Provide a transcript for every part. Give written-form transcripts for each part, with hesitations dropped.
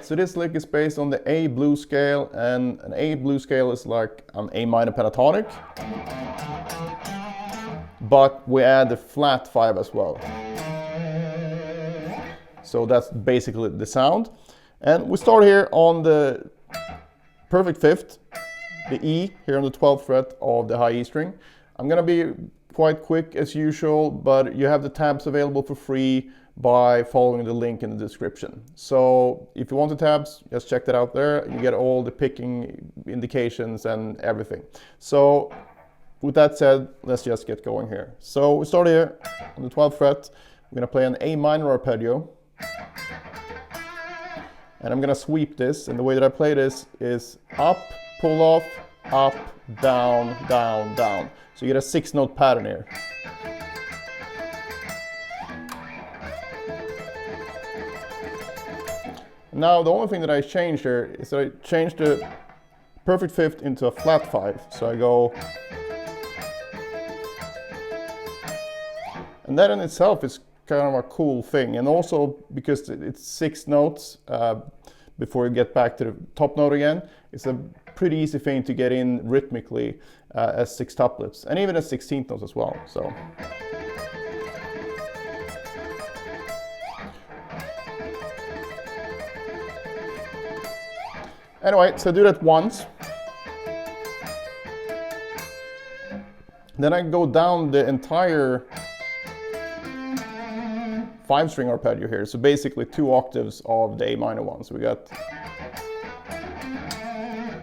Alright, so this lick is based on the A blues scale, and an A blues scale is like an A minor pentatonic, but we add the flat 5 as well. So that's basically the sound. And we start here on the perfect 5th, the E here on the 12th fret of the high E string. I'm gonna be quite quick as usual, but you have the tabs available for free by following the link in the description. So if you want the tabs, just check that out there. You get all the picking indications and everything. So with that said, let's just get going here. So we start here on the 12th fret. I'm gonna play an A minor arpeggio. And I'm gonna sweep this, and the way that I play this is up, pull off, up, down, down, down. So you get a 6-note pattern here. Now the only thing that I changed here is that I changed the perfect 5th into a flat 5. So I go, and that in itself is kind of a cool thing, and also because it's 6 notes before you get back to the top note again, it's a pretty easy thing to get in rhythmically as 6 tuplets, and even as 16th notes as well. So anyway, so do that once. Then I go down the entire 5-string arpeggio here, so basically 2 octaves of the A minor one. So we got,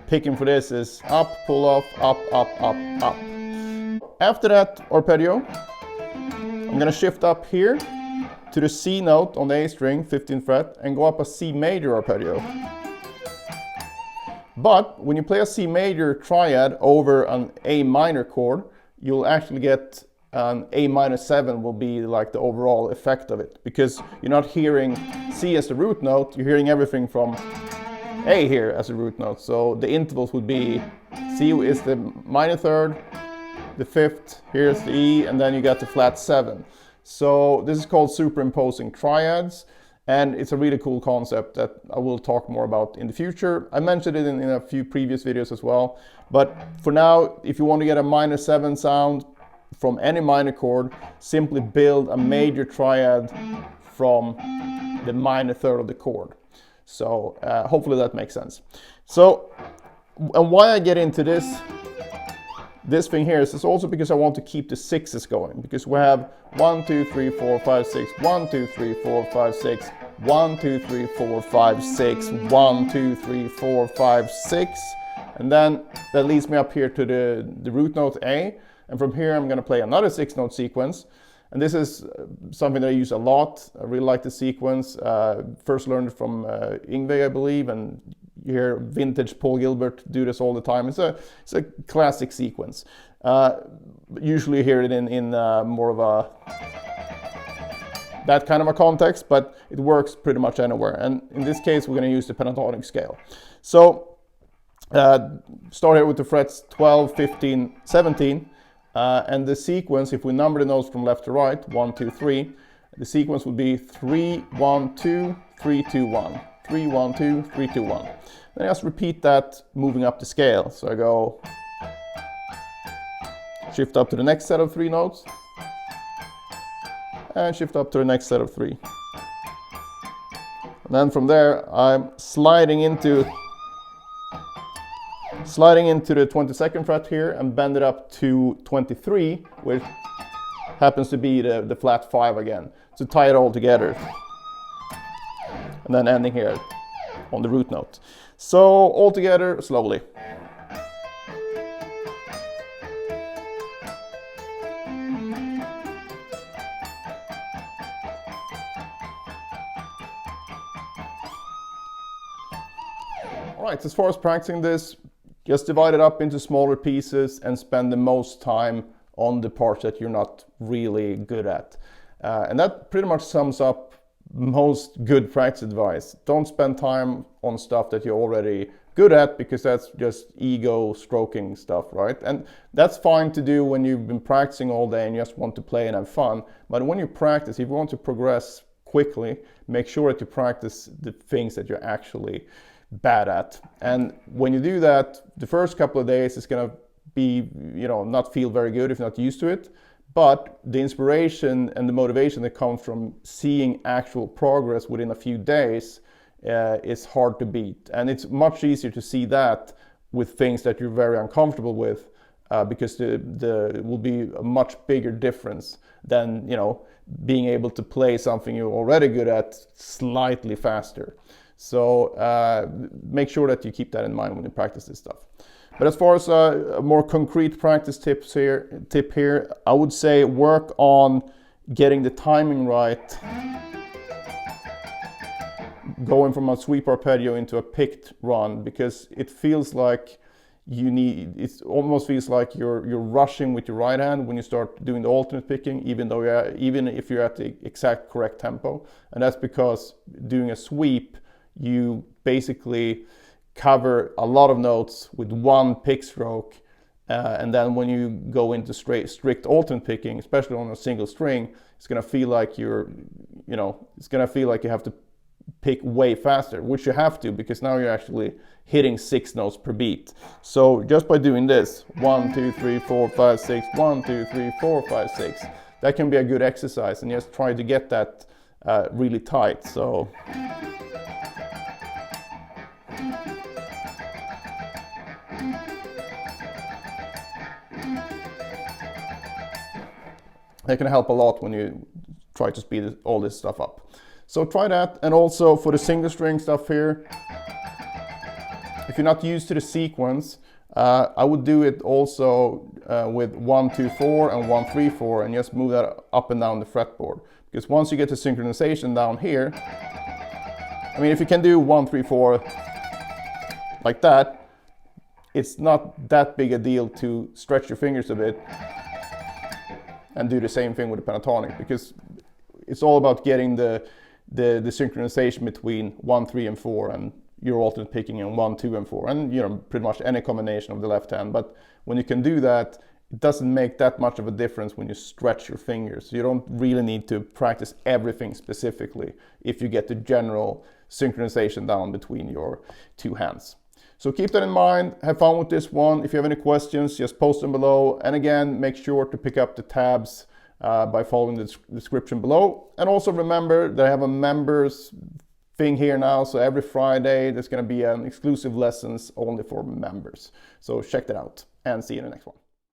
picking for this is up, pull off, up, up, up, up. After that arpeggio, I'm gonna shift up here to the C note on the A string, 15th fret, and go up a C major arpeggio. But when you play a C major triad over an A minor chord, you'll actually get an A minor 7 will be like the overall effect of it, because you're not hearing C as the root note, you're hearing everything from A here as a root note. So the intervals would be C is the minor 3rd, the 5th, here's the E, and then you got the flat 7. So this is called superimposing triads, and it's a really cool concept that I will talk more about in the future. I mentioned it in a few previous videos as well, but for now, if you want to get a minor 7 sound from any minor chord, simply build a major triad from the minor 3rd of the chord. So hopefully that makes sense. So, and why I get into this thing here is also because I want to keep the 6s going, because we have 1, 2, 3, 4, 5, 6, 1, 2, 3, 4, 5, 6, 1, 2, 3, 4, 5, 6, 1, 2, 3, 4, 5, 6, and then that leads me up here to the root note A. And from here, I'm going to play another 6-note sequence. And this is something that I use a lot. I really like the sequence. First learned it from Yngwie, I believe, and you hear vintage Paul Gilbert do this all the time. It's a classic sequence. Usually you hear it in more of a that kind of a context, but it works pretty much anywhere. And in this case, we're going to use the pentatonic scale. So start here with the frets 12, 15, 17. And the sequence, if we number the notes from left to right, 1, 2, 3, the sequence would be 3, 1, 2, 3, 2, 1, 3, 1, 2, 3, 2, 1. Then I just repeat that moving up the scale. So I go, shift up to the next set of 3 notes, and shift up to the next set of 3. And then from there, I'm sliding into the 22nd fret here and bend it up to 23, which happens to be the flat 5 again, to tie it all together. And then ending here on the root note. So all together, slowly. Alright, as far as practicing this, just divide it up into smaller pieces and spend the most time on the parts that you're not really good at. And that pretty much sums up most good practice advice. Don't spend time on stuff that you're already good at, because that's just ego stroking stuff, right? And that's fine to do when you've been practicing all day and you just want to play and have fun. But when you practice, if you want to progress quickly. Make sure that you practice the things that you're actually bad at. And when you do that, the first couple of days it's going to be, not feel very good if you're not used to it. But the inspiration and the motivation that comes from seeing actual progress within a few days is hard to beat. And it's much easier to see that with things that you're very uncomfortable with, because there will be a much bigger difference than being able to play something you're already good at slightly faster. So make sure that you keep that in mind when you practice this stuff. But as far as a more concrete practice tip here, I would say work on getting the timing right, going from a sweep arpeggio into a picked run, because it feels like it almost feels like you're rushing with your right hand when you start doing the alternate picking, even if you're at the exact correct tempo. And that's because doing a sweep, you basically cover a lot of notes with one pick stroke, and then when you go into strict alternate picking, especially on a single string, it's going to feel like you have to pick way faster, which you have to, because now you're actually hitting 6 notes per beat. So just by doing this 1 2 3 4 5 6 1 2 3 4 5 6, that can be a good exercise, and just try to get that really tight. So that can help a lot when you try to speed all this stuff up. So try that. And also for the single string stuff here, if you're not used to the sequence, I would do it also with 1 2 4 and 1 3 4, and just move that up and down the fretboard. Because once you get the synchronization down here, if you can do 1 3 4 like that, it's not that big a deal to stretch your fingers a bit and do the same thing with the pentatonic, because it's all about getting the synchronization between 1 3 and 4 and your alternate picking in 1 2 and 4, and pretty much any combination of the left hand. But when you can do that, it doesn't make that much of a difference when you stretch your fingers. You don't really need to practice everything specifically if you get the general synchronization down between your two hands. So keep that in mind, have fun with this one. If you have any questions, just post them below. And again, make sure to pick up the tabs by following the description below. And also remember that I have a members thing here now. So every Friday, there's going to be an exclusive lessons only for members. So check that out, and see you in the next one.